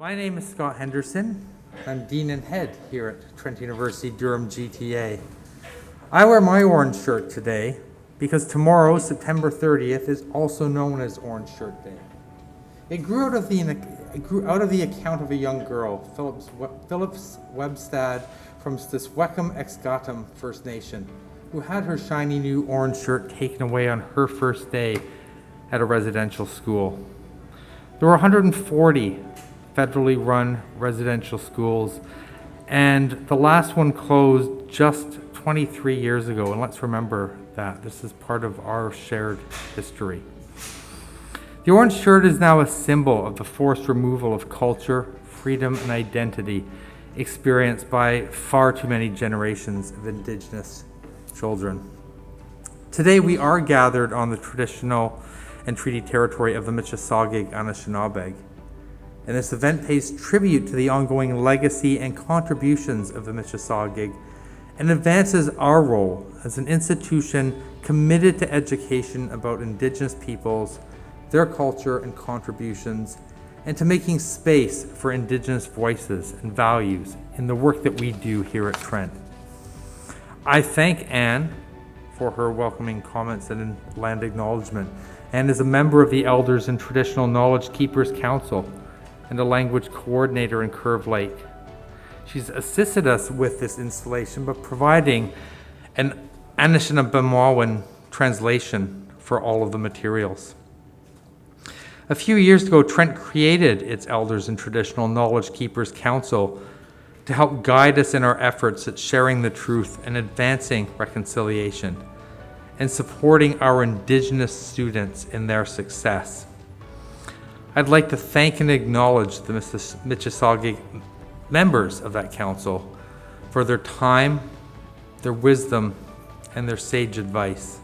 My name is Scott Henderson. I'm Dean and Head here at Trent University Durham GTA. I wear my orange shirt today because tomorrow, September 30th, is also known as Orange Shirt Day. It grew out of the account of a young girl, Phillips Webstad from Stiswecum Exgatum First Nation, who had her shiny new orange shirt taken away on her first day at a residential school. There were 140 federally run residential schools, and the last one closed just 23 years ago, and let's remember that. This is part of our shared history. The orange shirt is now a symbol of the forced removal of culture, freedom, and identity experienced by far too many generations of Indigenous children. Today we are gathered on the traditional and treaty territory of the Mississauga Anishinaabe. And this event pays tribute to the ongoing legacy and contributions of the Mississauga and advances our role as an institution committed to education about Indigenous peoples, their culture and contributions, and to making space for Indigenous voices and values in the work that we do here at Trent. I thank Anne for her welcoming comments and land acknowledgement, and is a member of the Elders and Traditional Knowledge Keepers Council and a language coordinator in Curve Lake. She's assisted us with this installation by providing an Anishinaabe translation for all of the materials. A few years ago, Trent created its Elders and Traditional Knowledge Keepers Council to help guide us in our efforts at sharing the truth and advancing reconciliation and supporting our Indigenous students in their success. I'd like to thank and acknowledge the Mississauga members of that council for their time, their wisdom, and their sage advice.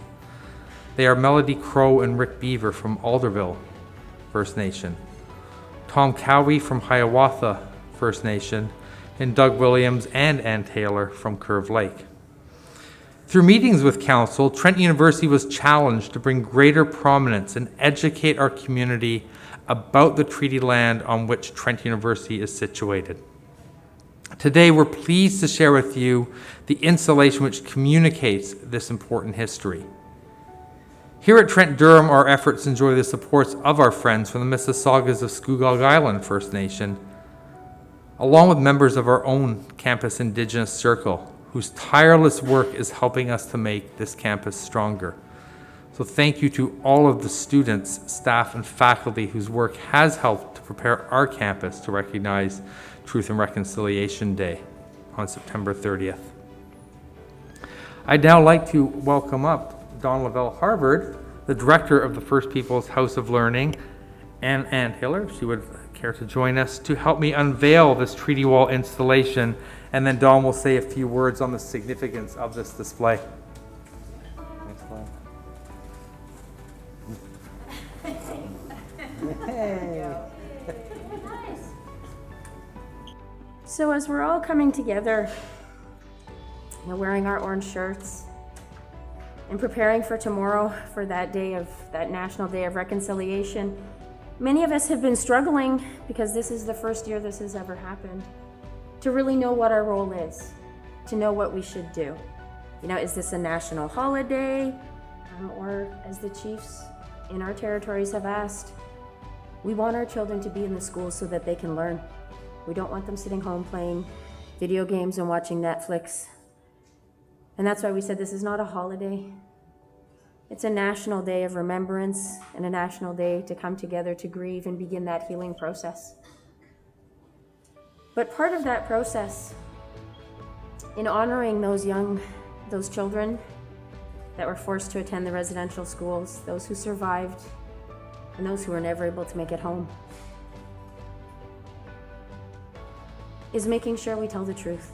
They are Melody Crow and Rick Beaver from Alderville First Nation, Tom Cowie from Hiawatha First Nation, and Doug Williams and Ann Taylor from Curve Lake. Through meetings with Council, Trent University was challenged to bring greater prominence and educate our community about the treaty land on which Trent University is situated. Today, we're pleased to share with you the installation which communicates this important history. Here at Trent Durham, our efforts enjoy the supports of our friends from the Mississaugas of Scugog Island First Nation, along with members of our own campus Indigenous Circle, whose tireless work is helping us to make this campus stronger. So thank you to all of the students, staff, and faculty whose work has helped to prepare our campus to recognize Truth and Reconciliation Day on September 30th. I'd now like to welcome up Don Lavelle Harvard, the director of the First Peoples House of Learning, and Ann Taylor, if she would care to join us, to help me unveil this treaty wall installation, and then Don will say a few words on the significance of this display. Next slide. So as we're all coming together, wearing our orange shirts and preparing for tomorrow, for that National Day of Reconciliation, many of us have been struggling, because this is the first year this has ever happened, to really know what our role is, to know what we should do. Is this a national holiday? Or as the chiefs in our territories have asked, we want our children to be in the schools so that they can learn. We don't want them sitting home playing video games and watching Netflix. And that's why we said this is not a holiday. It's a national day of remembrance and a national day to come together to grieve and begin that healing process. But part of that process, in honoring those children that were forced to attend the residential schools, those who survived, and those who were never able to make it home, is making sure we tell the truth.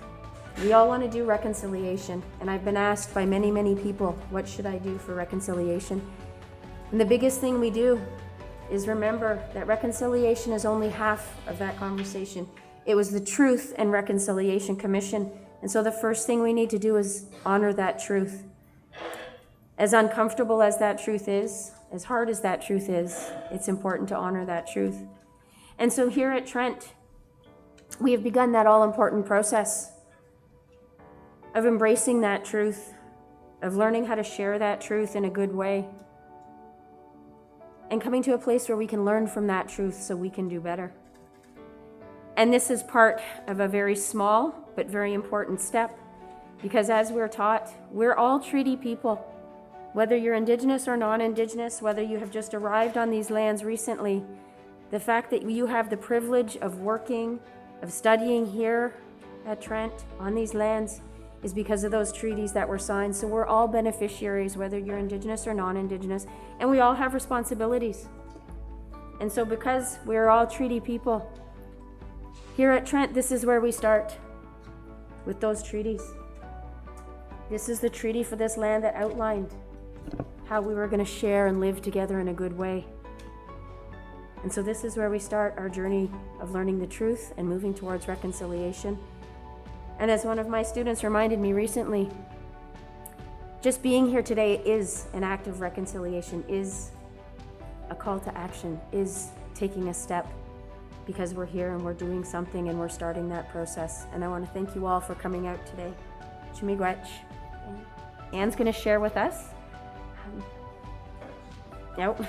We all want to do reconciliation, and I've been asked by many, many people, what should I do for reconciliation? And the biggest thing we do is remember that reconciliation is only half of that conversation. It was the Truth and Reconciliation Commission, and so the first thing we need to do is honor that truth. As uncomfortable as that truth is, as hard as that truth is, it's important to honor that truth. And so here at Trent, we have begun that all-important process of embracing that truth, of learning how to share that truth in a good way, and coming to a place where we can learn from that truth so we can do better. And this is part of a very small but very important step, because as we're taught, we're all treaty people. Whether you're Indigenous or non-Indigenous, whether you have just arrived on these lands recently, the fact that you have the privilege of working, of studying here at Trent on these lands is because of those treaties that were signed. So we're all beneficiaries, whether you're Indigenous or non-Indigenous, and we all have responsibilities. And so because we're all treaty people, here at Trent, this is where we start, with those treaties. This is the treaty for this land that outlined how we were going to share and live together in a good way. And so this is where we start our journey of learning the truth and moving towards reconciliation. And as one of my students reminded me recently, just being here today is an act of reconciliation, is a call to action, is taking a step, because we're here and we're doing something and we're starting that process. And I want to thank you all for coming out today. Chumigwech. Anne's going to share with us. Nope.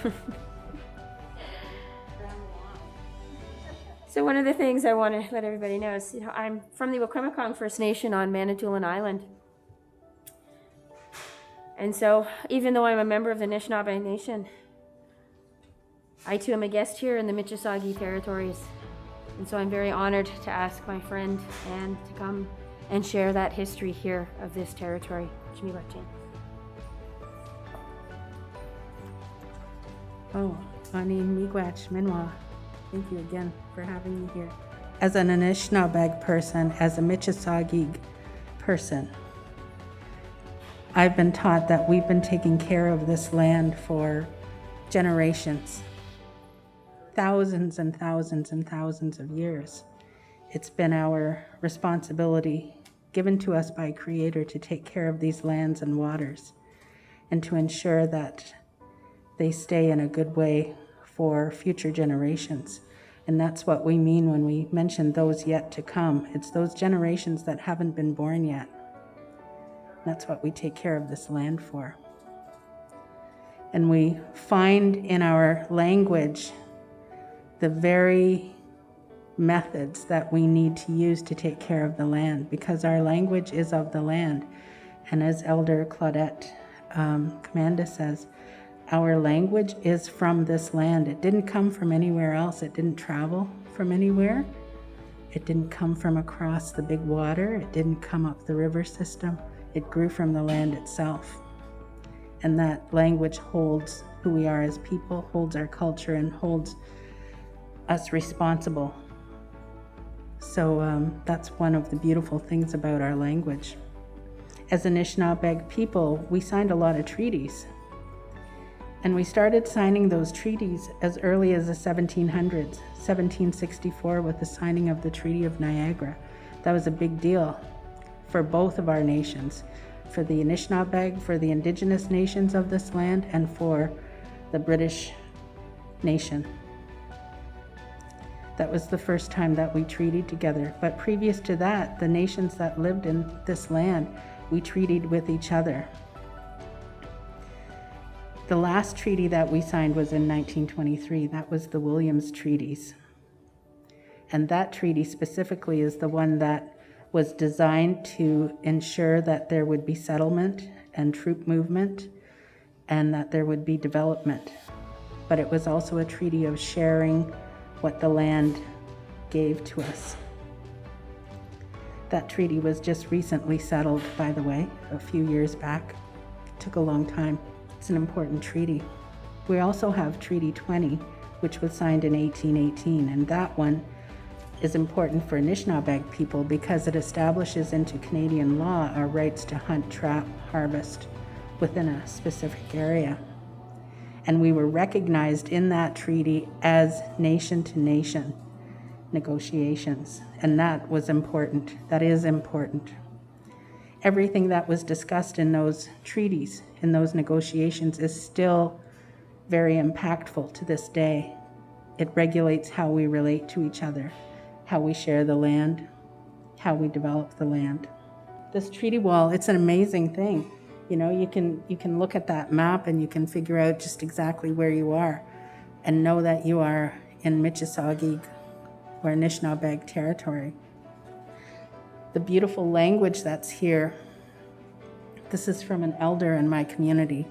So one of the things I want to let everybody know is, I'm from the Wikwemikong First Nation on Manitoulin Island. And so even though I'm a member of the Anishinaabe Nation, I too am a guest here in the Mississauga territories. And so I'm very honored to ask my friend Anne to come and share that history here of this territory. Oh, Ani Miigwech Minwa, thank you again for having me here. As an Anishinaabe person, as a Mississauga person, I've been taught that we've been taking care of this land for generations, thousands and thousands and thousands of years. It's been our responsibility given to us by Creator to take care of these lands and waters and to ensure that they stay in a good way for future generations. And that's what we mean when we mention those yet to come. It's those generations that haven't been born yet. That's what we take care of this land for. And we find in our language the very methods that we need to use to take care of the land, because our language is of the land. And as Elder Claudette Commanda says, our language is from this land. It didn't come from anywhere else. It didn't travel from anywhere. It didn't come from across the big water. It didn't come up the river system. It grew from the land itself. And that language holds who we are as people, holds our culture, and holds us responsible. So that's one of the beautiful things about our language. As Anishinaabe people, we signed a lot of treaties. And we started signing those treaties as early as the 1700s, 1764 with the signing of the Treaty of Niagara. That was a big deal for both of our nations, for the Anishinaabe, for the Indigenous nations of this land, and for the British nation. That was the first time that we treated together. But previous to that, the nations that lived in this land, we treated with each other. The last treaty that we signed was in 1923. That was the Williams Treaties. And that treaty specifically is the one that was designed to ensure that there would be settlement and troop movement and that there would be development. But it was also a treaty of sharing what the land gave to us. That treaty was just recently settled, by the way, a few years back. It took a long time. It's an important treaty. We also have Treaty 20, which was signed in 1818, and that one is important for Anishinaabe people because it establishes into Canadian law our rights to hunt, trap, harvest within a specific area. And we were recognized in that treaty as nation-to-nation negotiations, and that was important. That is important. Everything that was discussed in those treaties, in those negotiations, is still very impactful to this day. It regulates how we relate to each other. how we share the land, how we develop the land. This treaty wall, it's an amazing thing. You know, you can look at that map and you can figure out just exactly where you are and know that you are in Mississauga or Anishinaabeg territory. The beautiful language that's here, this is from an elder in my community.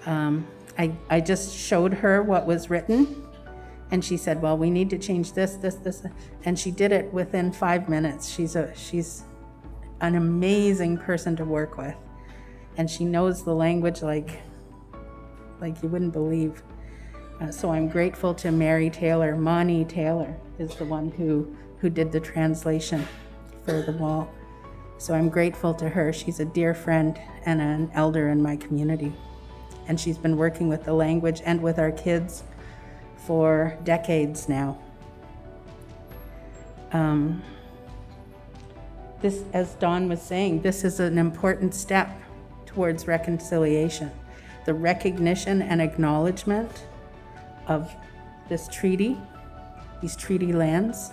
I just showed her what was written, and she said, well, we need to change this, and she did it within 5 minutes. She's an amazing person to work with, and she knows the language like you wouldn't believe. So I'm grateful to Mary Taylor. Moni Taylor is the one who did the translation for the wall. So I'm grateful to her. She's a dear friend and an elder in my community. And she's been working with the language and with our kids for decades now. This, as Dawn was saying, this is an important step towards reconciliation. The recognition and acknowledgement of this treaty, these treaty lands,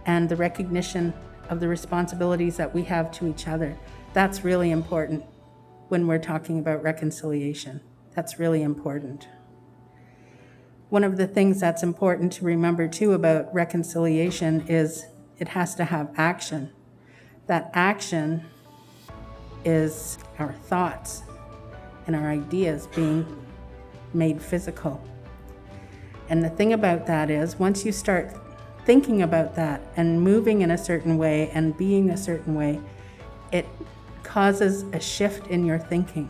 and the recognition of the responsibilities that we have to each other. That's really important when we're talking about reconciliation. That's really important. One of the things that's important to remember too about reconciliation is it has to have action. That action is our thoughts and our ideas being made physical. And the thing about that is, once you start thinking about that and moving in a certain way and being a certain way, it causes a shift in your thinking.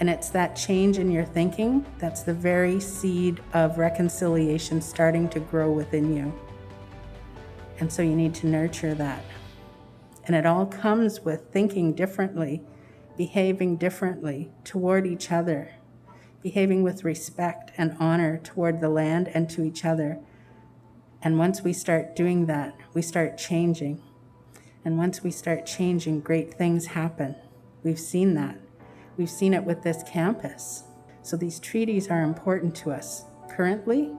And it's that change in your thinking that's the very seed of reconciliation starting to grow within you. And so you need to nurture that. And it all comes with thinking differently, behaving differently toward each other, behaving with respect and honor toward the land and to each other. And once we start doing that, we start changing. And once we start changing, great things happen. We've seen that. We've seen it with this campus. So these treaties are important to us currently.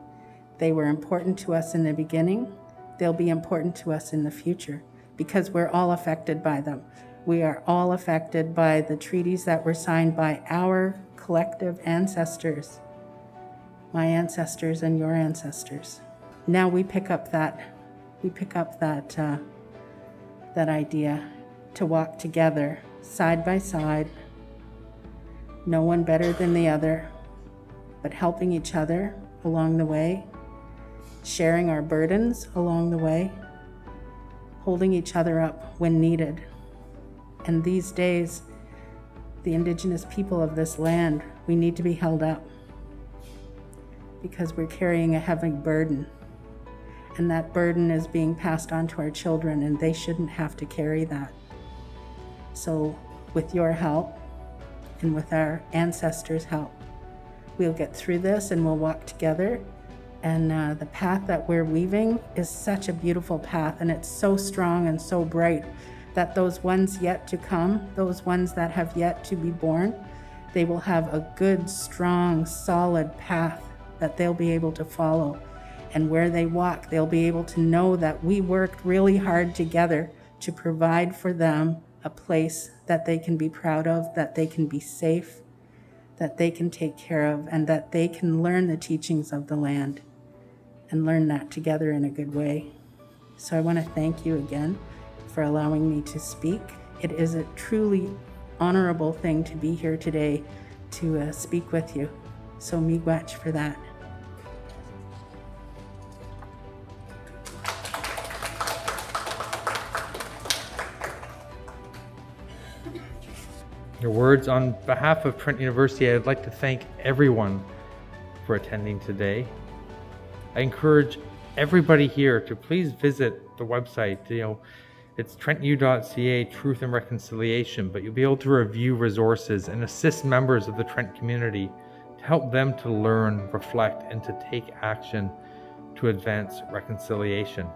They were important to us in the beginning. They'll be important to us in the future because we're all affected by them. We are all affected by the treaties that were signed by our collective ancestors, my ancestors and your ancestors. Now we pick up that idea to walk together, side by side, no one better than the other, but helping each other along the way, sharing our burdens along the way, holding each other up when needed. And these days, the Indigenous people of this land, we need to be held up because we're carrying a heavy burden. And that burden is being passed on to our children, and they shouldn't have to carry that. So with your help and with our ancestors' help, we'll get through this and we'll walk together. And the path that we're weaving is such a beautiful path, and it's so strong and so bright that those ones yet to come, those ones that have yet to be born, they will have a good, strong, solid path that they'll be able to follow. And where they walk, they'll be able to know that we worked really hard together to provide for them a place that they can be proud of, that they can be safe, that they can take care of, and that they can learn the teachings of the land and learn that together in a good way. So I want to thank you again for allowing me to speak. It is a truly honorable thing to be here today to speak with you. So miigwech for that. Your words. On behalf of Trent University, I'd like to thank everyone for attending today. I encourage everybody here to please visit the website. It's trentu.ca, Truth and Reconciliation, but you'll be able to review resources and assist members of the Trent community to help them to learn, reflect, and to take action to advance reconciliation.